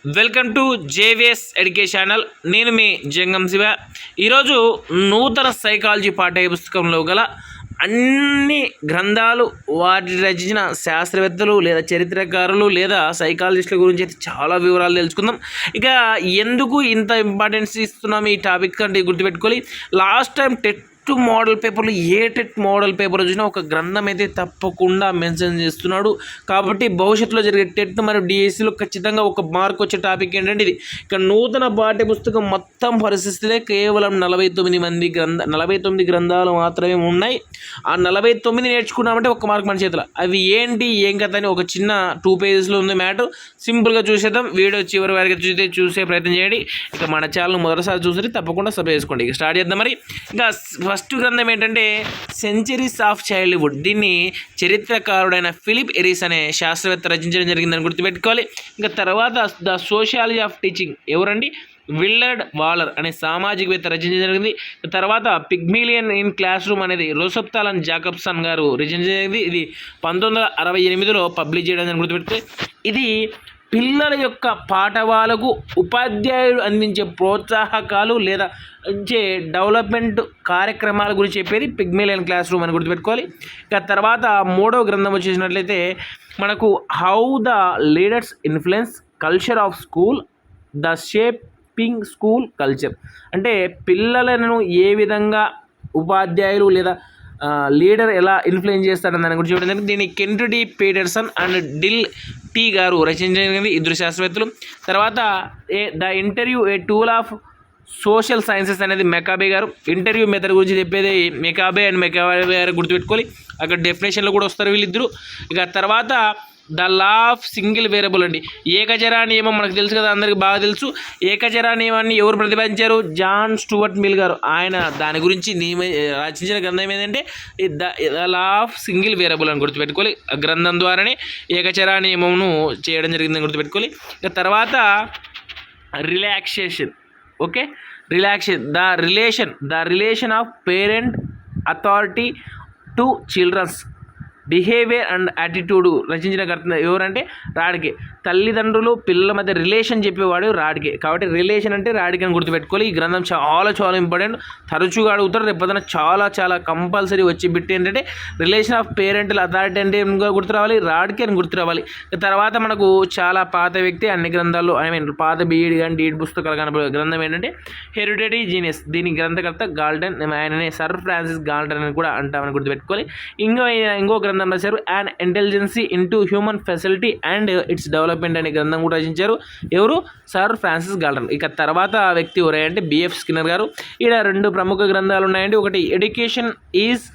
Welcome to JVS education channel. నేను మీ జంగం శివ. ఈరోజు నూతన సైకాలజీ పాఠ్య పుస్తకంలో గల అన్ని గ్రంథాలు వాటి రచించిన శాస్త్రవేత్తలు లేదా చరిత్రకారులు లేదా సైకాలజిస్టుల గురించి అయితే చాలా వివరాలు తెలుసుకుందాం. ఇక ఎందుకు ఇంత ఇంపార్టెన్స్ ఇస్తున్నాం ఈ టాపిక్ అంటే గుర్తుపెట్టుకోవాలి. లాస్ట్ టైం టెట్ మోడల్ పేపర్లు టెట్ మోడల్ పేపర్ వచ్చినా ఒక గ్రంథం అయితే తప్పకుండా మెన్షన్ చేస్తున్నాడు. కాబట్టి భవిష్యత్తులో జరిగే టెట్ మరియు డిఎస్సిలో ఖచ్చితంగా ఒక మార్క్ వచ్చే టాపిక్ ఏంటంటే ఇది. ఇక నూతన పాఠ్య పుస్తకం మొత్తం పరిస్థితులే కేవలం 49 గ్రంథాలు మాత్రమే ఉన్నాయి. ఆ 49 నేర్చుకున్నామంటే ఒక మార్క్ మన చేతిలో. అవి ఏంటి ఏం కథ అని ఒక చిన్న 2 పేజెస్లో ఉంది మ్యాటర్. సింపుల్గా చూసేద్దాం. వీడియో చివరి వరకు చూసే ప్రయత్నం చేయండి. ఇక మన ఛానల్ మొదటిసారి చూసి తప్పకుండా సబ్స్క్రైబ్ చేసుకోండి. ఇక స్టార్ట్ చేద్దాం. మరి ఇంకా ఫస్ట్ గ్రంథం ఏంటంటే సెంచరీస్ ఆఫ్ చైల్డ్హుడ్. దీన్ని చరిత్రకారుడైన ఫిలిప్ ఎరిస్ అనే శాస్త్రవేత్త రచించడం జరిగిందని గుర్తుపెట్టుకోవాలి. ఇంకా తర్వాత ద సోషియాలజీ ఆఫ్ టీచింగ్ ఎవరండి? విల్లర్డ్ వాలర్ అనే సామాజికవేత్త రచించడం జరిగింది. తర్వాత పిగ్మిలియన్ ఇన్ క్లాస్ రూమ్ అనేది రోసెప్తాల్ జాకబ్సన్ గారు రచించడం జరిగింది. ఇది 1968లో పబ్లిష్ చేయడం గుర్తుపెట్టుకోవాలి. ఇది పిల్లల యొక్క పాఠవాలకు ఉపాధ్యాయులు అందించే ప్రోత్సాహకాలు లేదా డెవలప్మెంట్ కార్యక్రమాల గురించి చెప్పేది పిగ్మిలియన్ క్లాస్ రూమ్ అని గుర్తుపెట్టుకోవాలి. ఇక తర్వాత మూడవ గ్రంథం వచ్చేసినట్లయితే మనకు how the leaders influence culture of school, the shaping school culture. అంటే పిల్లలను ఏ విధంగా ఉపాధ్యాయులు లేదా లీడర్ ఎలా ఇన్ఫ్లుయెన్స్ చేస్తారని దాని గురించి చూడండి. దీన్ని Kent D Peterson and Deal T గారు రచించడం ఇద్దరు శాస్త్రవేత్తలు. తర్వాత the interview a tool of social sciences అనేది మెకాబే గారు. ఇంటర్వ్యూ మెథడ్ గురించి చెప్పేది మెకాబే గారు గుర్తుపెట్టుకోవాలి. అక్కడ డెఫినేషన్లో కూడా వస్తారు వీళ్ళిద్దరు. ఇక తర్వాత the law of single variable అండి. ఏకచరా నియమం మనకు తెలుసు కదా, అందరికి బాగా తెలుసు. ఏకచరా నియమాన్ని ఎవరు ప్రతిపాదించారు? జాన్ స్టూవర్ట్ మిల్ గారు. ఆయన దాని గురించి రచించిన గ్రంథం ఏంటంటే the law of single variable అని గుర్తుపెట్టుకోవాలి. గ్రంథం ద్వారానే ఏకచరా నియమంను చేయడం జరిగిందని గుర్తుపెట్టుకోవాలి. ఇక తర్వాత relaxation. Okay, the relation of parent authority to children's behaviour and attitude రచించిన గ్రంథం ఎవరంటే రాడ్కే. తల్లిదండ్రులు పిల్లల మధ్య రిలేషన్ చెప్పేవాడు రాడ్కే. కాబట్టి రిలేషన్ అంటే రాడ్కే అని గుర్తుపెట్టుకోవాలి. ఈ గ్రంథం చాలా ఇంపార్టెంట్. తరచుగా అడుగుతారు. రేపొద్దున చాలా కంపల్సరీ వచ్చి బిట్ ఏంటంటే రిలేషన్ ఆఫ్ పేరెంటల్ అథారిటీ అంటే గుర్తు రావాలి, రాడ్కే అని గుర్తు రావాలి. తర్వాత మనకు చాలా పాత వ్యక్తి, అన్ని గ్రంథాల్లో పాత బీఈడి కానీ డీడ్ పుస్తకాలు కనబడే గ్రంథం ఏంటంటే హెరిడిటరీ జీనియస్. దీని గ్రంథకర్త గాల్టన్. ఆయననే సర్ ఫ్రాన్సిస్ గాల్టన్ అని కూడా అంటామని గుర్తుపెట్టుకోవాలి. ఇంకో గ్రంథం రాశారు and intelligency into human facility and its development అనే గ్రంథం కూడా రచించారు. ఎవరు? Sir Francis Galton. ఇక తర్వాత వ్యక్తి ఎవరంటే బిఎఫ్ స్కిన్నర్ గారు. ఇక్కడ 2 ప్రముఖ గ్రంథాలు ఉన్నాయండి. ఒకటి education is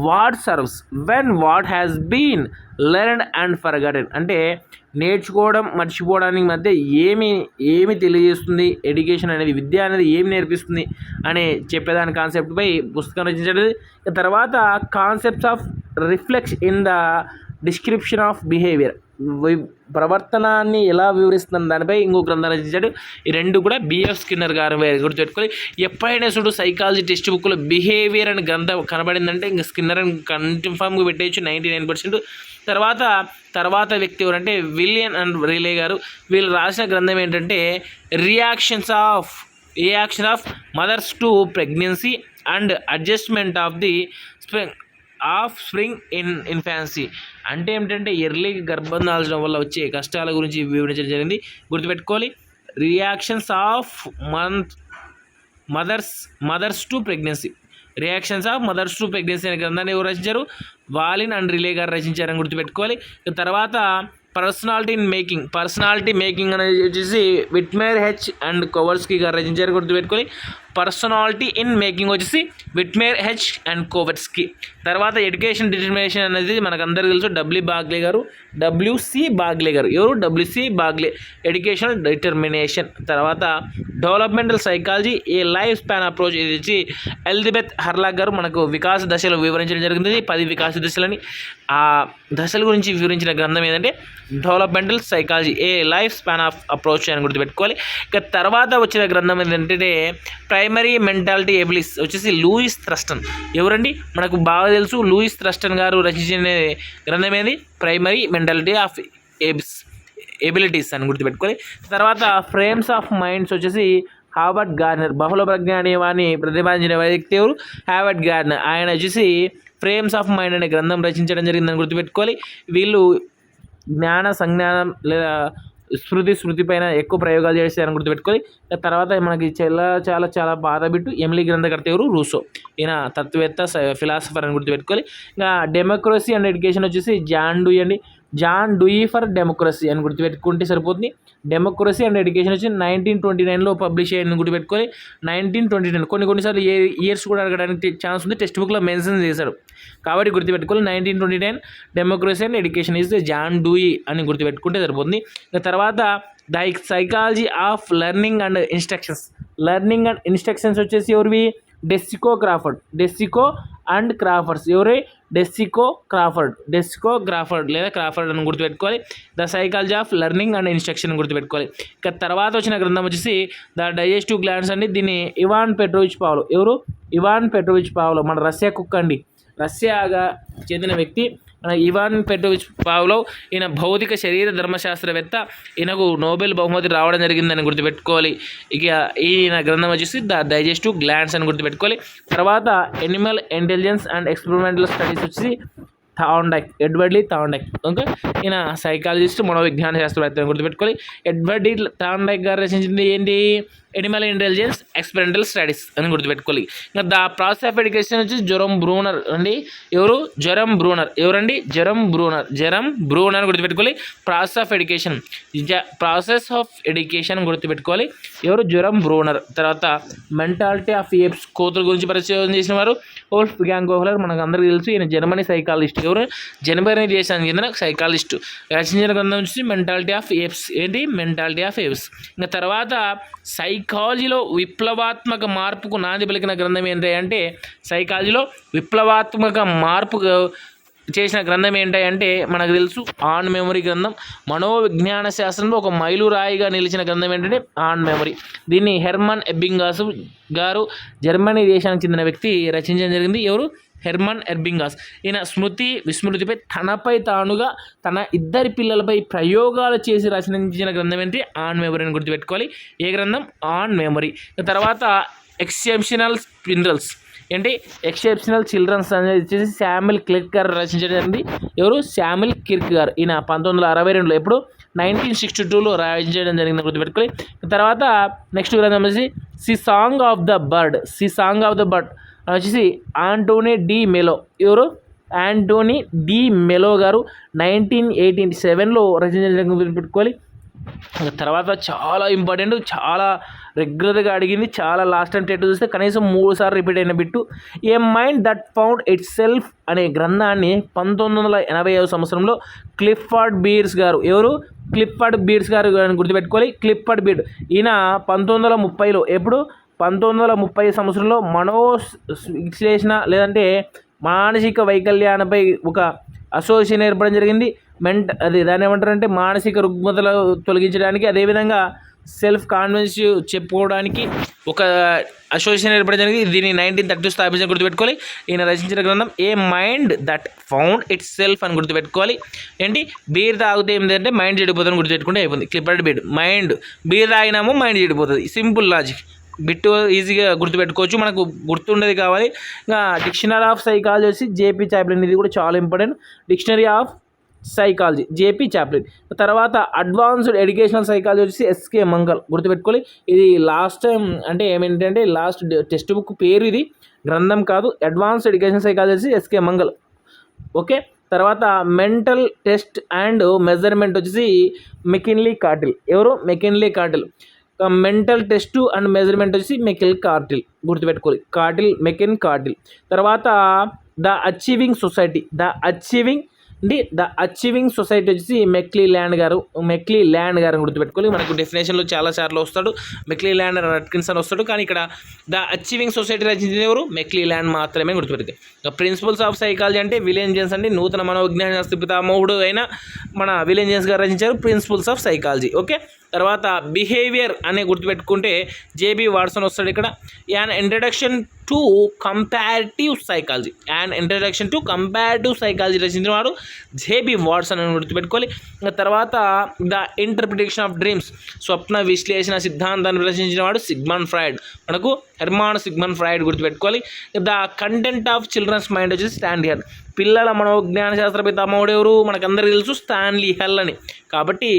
what serves when what has been learned and forgotten. అంటే నేర్చుకోవడం మర్చిపోవడానికి మధ్య ఏమి తెలియజేస్తుంది ఎడ్యుకేషన్ అనేది, విద్య అనేది ఏమి నేర్పిస్తుంది అని చెప్పేదాని కాన్సెప్ట్పై పుస్తకం రచించడం. తర్వాత concepts of reflex in the description of behaviour. ప్రవర్తనాన్ని ఎలా వివరిస్తుంది దానిపై ఇంకో గ్రంథం రచించాడు. ఈ 2 కూడా బిఎఫ్ స్కిన్నర్ గారు గుర్తుపెట్టుకోవాలి. ఎప్పుడైనా చూడు సైకాలజీ టెక్స్ట్ బుక్లో బిహేవియర్ అని గ్రంథం కనబడిందంటే ఇంకా స్కిన్నర్ అని కన్ఫర్మ్గా పెట్టేయచ్చు 99%. తర్వాత వ్యక్తి ఎవరంటే విలియన్ అండ్ రిలే గారు. వీళ్ళు రాసిన గ్రంథం ఏంటంటే reaction of mothers to pregnancy and adjustment of the spring in infancy. అంటే ఏమిటంటే ఎర్లీ గర్భం దాల్చడం వల్ల వచ్చే కష్టాల గురించి వివరించడం జరిగింది. గుర్తుపెట్టుకోవాలి. Reactions of mothers to pregnancy అనే గ్రంథాన్ని ఎవరు రచించారు? వాలిన్ అండ్ రిలే గారు రచించారని గుర్తుపెట్టుకోవాలి. తర్వాత పర్సనాలిటీ మేకింగ్ అనేది వచ్చేసి విట్మేర్ హెచ్ అండ్ కోవర్స్కీ గారు రచించారు. గుర్తుపెట్టుకోవాలి. పర్సనాలిటీ ఇన్ మేకింగ్ వచ్చేసి విట్మేర్ హెచ్ అండ్ కోవర్స్కీ. తర్వాత ఎడ్యుకేషన్ డిటర్మినేషన్ అనేది మనకు అందరికీ తెలుసు డబ్ల్యూసి బాగ్లే గారు. ఎవరు? WC Bagley. Education determination. తర్వాత డెవలప్మెంటల్ సైకాలజీ ఏ లైఫ్ స్పాన్ అప్రోచ్. ఇది వచ్చి ఎలిజబెత్ హర్లాగ్ గారు మనకు వికాస దశలు వివరించడం జరిగింది. 10 వికాస దశలని ఆ దశల గురించి వివరించిన గ్రంథం ఏంటంటే developmental psychology A life span of approach అని గుర్తుపెట్టుకోవాలి. ఇక తర్వాత వచ్చిన గ్రంథం ఏంటంటే ప్రైమరీ మెంటాలిటీ ఎబిలిటీస్ వచ్చేసి లూయిస్ థ్రస్టన్. ఎవరండి? మనకు బాగా తెలుసు లూయిస్ థ్రస్టన్ గారు రచించిన గ్రంథం ఏది? ప్రైమరీ మెంటాలిటీ ఆఫ్ ఎబిలిటీస్ అని గుర్తుపెట్టుకోవాలి. తర్వాత ఫ్రేమ్స్ ఆఫ్ మైండ్స్ వచ్చేసి హావర్డ్ గార్నర్, బహుళ ప్రజ్ఞానీయవాన్ని ప్రతిపాదించిన వ్యక్తి ఎవరు? Howard garner. ఆయన వచ్చేసి ఫ్రేమ్స్ ఆఫ్ మైండ్ అనే గ్రంథం రచించడం జరిగిందని గుర్తుపెట్టుకోవాలి. వీళ్ళు జ్ఞాన సంజ్ఞానం లేదా స్మృతి పైన ఎక్కువ ప్రయోగాలు చేస్తారని గుర్తుపెట్టుకోవాలి. తర్వాత మనకి చాలా పాత బిట్టు ఎమిలీ గ్రంథకర్త ఎవరు? రూసో. ఈయన తత్వవేత్త, ఫిలాసఫర్ అని గుర్తుపెట్టుకోవాలి. ఇంకా డెమోక్రసీ అండ్ ఎడ్యుకేషన్ వచ్చేసి జాన్ డూయి ఫర్ డెమోక్రసీ అని గుర్తుపెట్టుకుంటే సరిపోతుంది. డెమోక్రసీ అండ్ ఎడ్యుకేషన్ వచ్చి 1929లో పబ్లిష్ అయ్యిందని గుర్తుపెట్టుకొని 1929 కొన్నిసార్లు ఇయర్స్ కూడా అడగడానికి ఛాన్స్ ఉంది, టెక్స్ట్ బుక్లో మెన్షన్ చేశారు కాబట్టి గుర్తుపెట్టుకోవాలి. 1929 democracy and education is John Dewey అని గుర్తుపెట్టుకుంటే సరిపోతుంది. తర్వాత the psychology of learning and instructions వచ్చేసి ఎవరివి? DeCecco and Crawford's. ఎవరి? డెసికో క్రాఫర్డ్ లేదా క్రాఫర్డ్ అని గుర్తుపెట్టుకోవాలి. The psychology of learning and instruction గుర్తుపెట్టుకోవాలి. ఇక తర్వాత వచ్చిన గ్రంథం వచ్చేసి ద డైజెస్టివ్ గ్లాండ్స్ అండి. దీన్ని ఇవాన్ పెట్రోవిచ్ పావ్లో. ఎవరు? ఇవాన్ పెట్రోవిచ్ పావ్లో, మన రష్యా కుక్క అండి, రష్యాగా చెందిన వ్యక్తి ఇవాన్ పెట్రోవిచ్ పావ్లో. ఈయన భౌతిక శరీర ధర్మశాస్త్రవేత్త. ఈయనకు నోబెల్ బహుమతి రావడం జరిగిందని గుర్తుపెట్టుకోవాలి. ఇక ఈయన గ్రంథం వచ్చేసి ద డైజెస్టివ్ గ్లాండ్స్ అని గుర్తుపెట్టుకోవాలి. తర్వాత Animal intelligence and experimental studies వచ్చి ఎడ్వర్డ్ థాండైక్. ఓకే, ఈయన సైకాలజిస్ట్, మనోవిజ్ఞాన శాస్త్రవేత్త అని గుర్తుపెట్టుకోవాలి. ఎడ్వర్డ్ థాండైక్ గారు రచించింది ఏంటి? ఎనిమల్ ఇంటెలిజెన్స్ ఎక్స్పెరిమెంటల్ స్టడీస్ అని గుర్తుపెట్టుకోవాలి. ఇంకా ద ప్రాసెస్ ఆఫ్ ఎడ్యుకేషన్ వచ్చి జెరమ్ బ్రూనర్ అండి. ఎవరు? ఎవరండి? జెరమ్ బ్రూనర్ అని గుర్తుపెట్టుకోవాలి. ప్రాసెస్ ఆఫ్ ఎడ్యుకేషన్ గుర్తుపెట్టుకోవాలి. ఎవరు? జెరమ్ బ్రూనర్. తర్వాత మెంటాలిటీ ఆఫ్ ఏప్స్, కోతుల గురించి పరిచయం చేసిన వారు వోల్ఫ్గాంగ్ కోహ్లర్. మనకు అందరికీ తెలుసు, ఈయన జర్మనీ సైకాలజిస్ట్. ఎవరు? జర్మనీ దేశానికి చెందిన సైకాలజిస్ట్. రచించిన గ్రంథం వచ్చి మెంటాలిటీ ఆఫ్ ఏప్స్. ఏంటి? Mentality of apes. ఇంకా తర్వాత సైకాలజీలో విప్లవాత్మక మార్పుకు నాంది పలికిన గ్రంథం ఏంటి అంటే, సైకాలజీలో విప్లవాత్మక మార్పు చేసిన గ్రంథం ఏంటి అంటే మనకు తెలుసు, ఆన్ మెమరీ గ్రంథం. మనోవిజ్ఞాన శాస్త్రంలో ఒక మైలురాయిగా నిలిచిన గ్రంథం ఏంటంటే ఆన్ మెమరీ. దీన్ని హెర్మన్ ఎబ్బింగాస్ గారు, జర్మనీ దేశానికి చెందిన వ్యక్తి రచించడం జరిగింది. ఎవరు? హెర్మన్ ఎబ్బింగాస్. ఈయన విస్మృతిపై తనపై తానుగా తన ఇద్దరి పిల్లలపై ప్రయోగాలు చేసి రచించిన గ్రంథం ఏంటి? ఆన్ మెమరీ అని గుర్తుపెట్టుకోవాలి. ఏ గ్రంథం? On memory. తర్వాత ఎక్సెప్షనల్ చిల్డ్రన్స్ అనేది వచ్చేసి శామ్యుల్ క్లిర్క్ గారు రచించడం. ఎవరు? శామ్యుల్ క్లిర్క్ గారు. ఈయన 1962లో, ఎప్పుడు? 1962లో రచించడం జరిగింది గుర్తుపెట్టుకోవాలి. తర్వాత నెక్స్ట్ గ్రంథం వచ్చేసి సి సాంగ్ ఆఫ్ ద బర్డ్ వచ్చేసి ఆంటోనీ డి మెలో. ఎవరు? ఆంటోనీ డి మెలో గారు 1987లో రచించడం గుర్తుపెట్టుకోవాలి. తర్వాత చాలా ఇంపార్టెంట్, చాలా రెగ్యులర్గా అడిగింది, చాలా లాస్ట్ టైం టెట్ చూస్తే కనీసం 3 సార్లు రిపీట్ అయిన bit. A mind that found it సెల్ఫ్ అనే గ్రంథాన్ని 1985 సంవత్సరంలో క్లిఫర్డ్ బీర్స్ గారు. ఎవరు? క్లిఫర్డ్ బీర్స్ గారు గుర్తుపెట్టుకోవాలి. Clifford beard. ఈయన 1930లో, ఎప్పుడు? 1930 సంవత్సరంలో విశ్లేషణ లేదంటే మానసిక వైకల్యాలపై ఒక అసోసియేషన్ ఏర్పడడం జరిగింది. దాన్ని ఏమంటారంటే మానసిక రుగ్మతలు తొలగించడానికి, అదేవిధంగా సెల్ఫ్ కాన్ఫిడెన్స్ చెప్పుకోవడానికి ఒక అసోసియేషన్ ఏర్పడడం జరిగింది. దీన్ని 1930 స్థాపించిన గుర్తుపెట్టుకోవాలి. ఈయన రచించిన గ్రంథం a mind that found it self అని గుర్తుపెట్టుకోవాలి. ఏంటి? బీర్ తాగితే ఏంటంటే మైండ్ చెడిపోతుందని గుర్తుపెట్టుకుంటే అయిపోయింది. క్లిఫర్డ్ బీర్ తాగినాము మైండ్ చెడిపోతుంది. Simple logic. బిట్టు ఈజీగా గుర్తుపెట్టుకోవచ్చు, మనకు గుర్తుండేది కావాలి. ఇంకా డిక్షనరీ ఆఫ్ సైకాలజీ వచ్చి జేపీ చాప్లిన్. ఇది కూడా చాలా important. Dictionary of psychology JP Chaplin. తర్వాత అడ్వాన్స్డ్ ఎడ్యుకేషనల్ సైకాలజీ వచ్చి ఎస్కే మంగల్ గుర్తుపెట్టుకోవాలి. ఇది లాస్ట్ టైం అంటే ఏమేంటంటే లాస్ట్ టెక్స్ట్ బుక్ పేరు, ఇది గ్రంథం కాదు. అడ్వాన్స్డ్ ఎడ్యుకేషన్ సైకాలజీ వచ్చి ఎస్కే మంగల్. ఓకే, తర్వాత మెంటల్ టెస్ట్ అండ్ మెజర్మెంట్ వచ్చేసి మెకిన్లీ కార్టిల్. ఎవరు? McKinley Cattell. Mental test and measurement వచ్చి మెకిల్ కార్టిల్ గుర్తుపెట్టుకోవాలి. McKeen Cattell. తర్వాత ద అచీవింగ్ సొసైటీ వచ్చేసి మెక్లీ ల్యాండ్ గారు గుర్తుపెట్టుకోవాలి. మనకు డెఫినేషన్లో చాలా సార్లు వస్తాడు, మెక్లీ ల్యాండ్ అట్కిన్సన్ వస్తాడు, కానీ ఇక్కడ ద అచీవింగ్ సొసైటీ రచించిన ఎవరు? మెక్లీ ల్యాండ్ మాత్రమే గుర్తుపెట్టుకోవాలి. ప్రిన్సిపల్స్ ఆఫ్ సైకాలజీ అంటే విలియం జేమ్స్ అండి, నూతన మనోవిజ్ఞాన శాస్త్ర పితామహుడు అయిన మన విలియం జేమ్స్ గారు రచించారు ప్రిన్సిపల్స్ ఆఫ్ సైకాలజీ. ఓకే. తర్వాత బిహేవియర్ అనే గుర్తుపెట్టుకుంటే జేబీ వాట్సన్ వస్తాడు ఇక్కడ. An introduction to comparative psychology, రచించిన వాడు జేబీ వాట్సన్ అని గుర్తుపెట్టుకోవాలి. తర్వాత ద ఇంటర్ప్రిటేషన్ ఆఫ్ డ్రీమ్స్, స్వప్న విశ్లేషణ సిద్ధాంతాన్ని రచించిన వాడు సిగ్మండ్ ఫ్రాయిడ్, మనకు హెర్మాన్ సిగ్మండ్ ఫ్రాయిడ్ గుర్తుపెట్టుకోవాలి. The content of children's mind వచ్చేసి స్టాన్లీ హెల్, పిల్లల మనోజ్ఞాన శాస్త్ర పితామహుడు ఎవరు మనకందరికీ తెలుసు, స్టాన్లీ హెల్ అని. కాబట్టి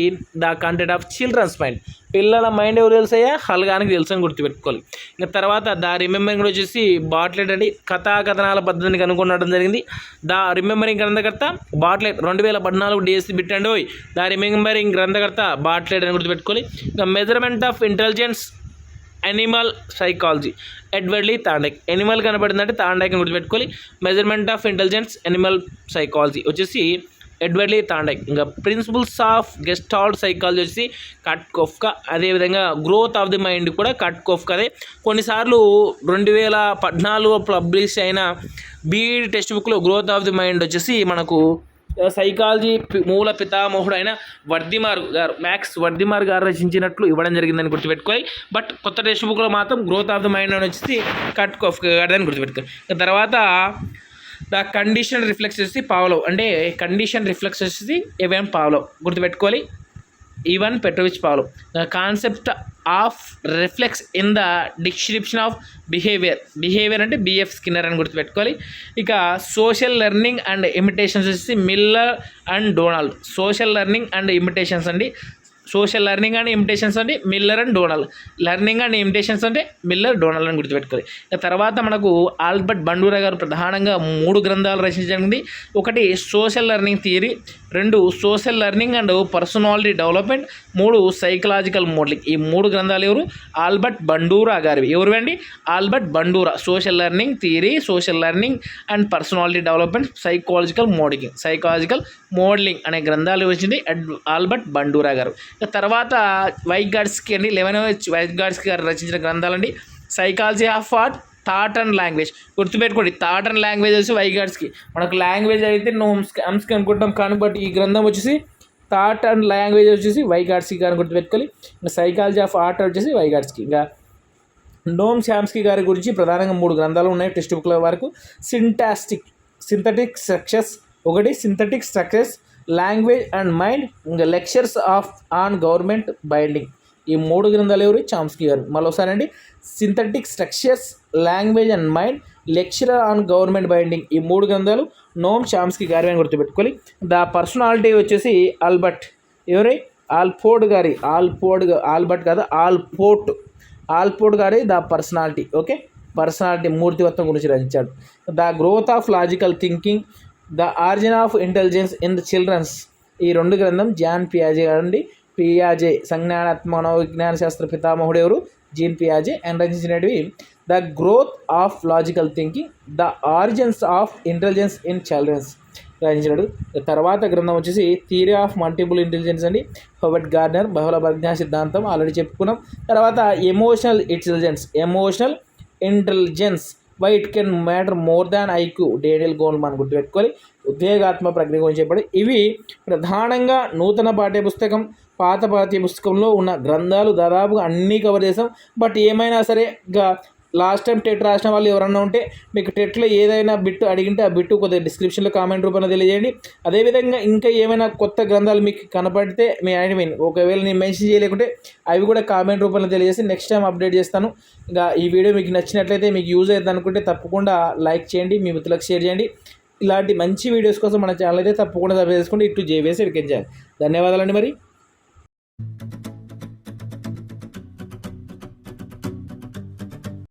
the content of children's mind, పిల్లల మైండ్ ఎవరు తెలుసయ్యా, హల్గానికి తెలుసు అని గుర్తుపెట్టుకోవాలి. ఇంకా తర్వాత ద రిమెంబరింగ్ వచ్చేసి బాట్లెట్ అండి, కథాకథనాల పద్ధతిని కనుగొనడం జరిగింది. ద రిమెంబరింగ్ గ్రంథకర్త బాట్లెట్, 2014 డిఎస్సి బిట్ అండి. ద రిమెంబరింగ్ గ్రంథకర్త బాట్లెట్ అని గుర్తుపెట్టుకోవాలి. ఇంకా measurement of intelligence animal psychology, Edward Lee Thorndike, animal కనబడిందంటే థాండైక్ అని గుర్తుపెట్టుకోవాలి. Measurement of intelligence animal psychology వచ్చేసి ఎడ్వర్డ్ లీ థాండైక్. ఇంకా ప్రిన్సిపల్స్ ఆఫ్ గెస్టాల్ట్ సైకాలజీ వచ్చేసి కట్కోఫ్కా. అదేవిధంగా గ్రోత్ ఆఫ్ ది మైండ్ కూడా కట్కోఫ్కాదే. కొన్నిసార్లు 2014 పబ్లిష్ అయిన బీఈడి టెక్స్ట్ బుక్లో గ్రోత్ ఆఫ్ ది మైండ్ వచ్చేసి మనకు సైకాలజీ మూల పితామహుడు అయిన వర్ధిమార్ గారు, మ్యాక్స్ వర్ధిమార్ గారు రచించినట్లు ఇవ్వడం జరిగిందని గుర్తుపెట్టుకోవాలి. బట్ కొత్త టెక్స్ట్ బుక్లో మాత్రం గ్రోత్ ఆఫ్ ది మైండ్ అని వచ్చేసి కట్కోఫ్కా గారిదని గుర్తుపెట్టుకోవాలి. తర్వాత ద కండిషన్ రిఫ్లెక్స్ వచ్చేసి పావ్లోవ్, అంటే కండిషన్ రిఫ్లెక్స్ వచ్చేసి ఇవాన్ పావ్లోవ్ గుర్తుపెట్టుకోవాలి, Ivan Petrovich Pavlov. The concept of reflex in the description of behaviour అంటే బిఎఫ్ స్కిన్నర్ అని గుర్తుపెట్టుకోవాలి. ఇక సోషల్ లెర్నింగ్ అండ్ ఇమిటేషన్స్ వచ్చేసి Miller and Donald, social learning and imitations అండి, సోషల్ లెర్నింగ్ అండ్ ఇమిటేషన్స్ అంటే Miller and Donald, learning and imitations అంటే Miller Donald అని గుర్తుపెట్టుకోవాలి. తర్వాత మనకు ఆల్బర్ట్ బండూరా గారు ప్రధానంగా 3 గ్రంథాలు రచించడానికి, ఒకటి social learning theory, 2 social learning and personality development, 3 psychological modelling. ఈ 3 గ్రంథాలు ఎవరు, ఆల్బర్ట్ బండూరా గారివి. ఎవరు అండి, Albert Bandura. Social learning theory, social learning and personality development, psychological modelling అనే గ్రంథాలు వచ్చింది ఆల్బర్ట్ బండూరా గారు. తర్వాత వైగాట్స్కీ అండి, 11 వైగాట్స్కీ గారు రచించిన గ్రంథాలండి. Psychology of thought and language గుర్తుపెట్టుకోండి, థాట్ అండ్ లాంగ్వేజ్ వచ్చి వైగాట్స్కీ. మనకు లాంగ్వేజ్ అయితే హమ్స్కీ అనుకుంటాం కానీ బట్ ఈ గ్రంథం వచ్చేసి థాట్ అండ్ లాంగ్వేజ్ వచ్చేసి వైగాట్స్కీ గారిని గుర్తుపెట్టుకోవాలి. ఇంకా సైకాలజీ ఆఫ్ ఆర్ట్ వచ్చేసి వైగాట్స్కీ. ఇంకా నోమ్ చామ్స్కీ గారి గురించి ప్రధానంగా 3 గ్రంథాలు ఉన్నాయి టెక్స్ట్ బుక్ల వరకు. సింథటిక్ స్ట్రక్చర్స్, ఒకటి synthetic structures, language and mind, ఇంకా లెక్చర్స్ ఆన్ గవర్నమెంట్ బైండింగ్. ఈ 3 గ్రంథాలు ఎవరు, చామ్స్కీ గారు. మరోసారి అండి, synthetic structures, language and mind, lecture on government binding. ఈ 3 గ్రంథాలు నోమ్ చామ్స్కీ గారి అని గుర్తుపెట్టుకోవాలి. ద పర్సనాలిటీ వచ్చేసి ఆల్బర్ట్ ఆల్పోర్ట్ గారి, ఆల్బర్ట్ కాదు ఆల్పోర్ట్ గారి ద పర్సనాలిటీ. ఓకే, పర్సనాలిటీ మూర్తివత్వం గురించి రచించాడు. The growth of logical thinking, the origin of intelligence in the children's. ఈ 2 గ్రంథం జాన్ పియాజే అండి. పియాజే సంజ్ఞానాత్మక మనోవిజ్ఞాన శాస్త్ర పితామహుడు ఎవరు, జీన్ పియాజే. అండ్ రచించినవి the growth of logical thinking, the origins of intelligence in childrens రచించినాడు. తర్వాత గ్రంథం వచ్చేసి థియరీ ఆఫ్ మల్టిపుల్ ఇంటెలిజెన్స్ అండి, హోవర్డ్ గార్డ్నర్, బహుళ ప్రజ్ఞా సిద్ధాంతం ఆల్రెడీ చెప్పుకున్నాం. తర్వాత emotional intelligence why it can matter more than IQ, Daniel Goleman గుర్తుపెట్టుకోవాలి. ఉద్వేగాత్మక ప్రజ్ఞ గురించి చెప్పండి. ఇవి ప్రధానంగా నూతన పాఠ్యపుస్తకం, పాత పాఠ్యపుస్తకంలో ఉన్న గ్రంథాలు దాదాపుగా అన్నీ కవర్ చేసాం. బట్ ఏమైనా సరే లాస్ట్ టైం టెట్ రాసిన వాళ్ళు ఎవరన్నా ఉంటే మీకు టెట్లో ఏదైనా బిట్టు అడిగింటే ఆ బిట్టు కొద్దిగా డిస్క్రిప్షన్లో కామెంట్ రూపంలో తెలియజేయండి. అదేవిధంగా ఇంకా ఏమైనా కొత్త గ్రంథాలు మీకు కనపడితే ఒకవేళ నేను మెన్షన్ చేయలేకుంటే అవి కూడా కామెంట్ రూపంలో తెలియజేసి నెక్స్ట్ టైం అప్డేట్ చేస్తాను. ఇంకా ఈ వీడియో మీకు నచ్చినట్లయితే, మీకు యూజ్ అవుతుంది అనుకుంటే తప్పకుండా లైక్ చేయండి, మీ మిత్రులకు షేర్ చేయండి. ఇలాంటి మంచి వీడియోస్ కోసం మన ఛానల్ అయితే తప్పకుండా సబ్స్క్రైబ్ చేసుకోండి. ఇటు JVS ఎడ్యుకేషన్. ధన్యవాదాలండి మరి.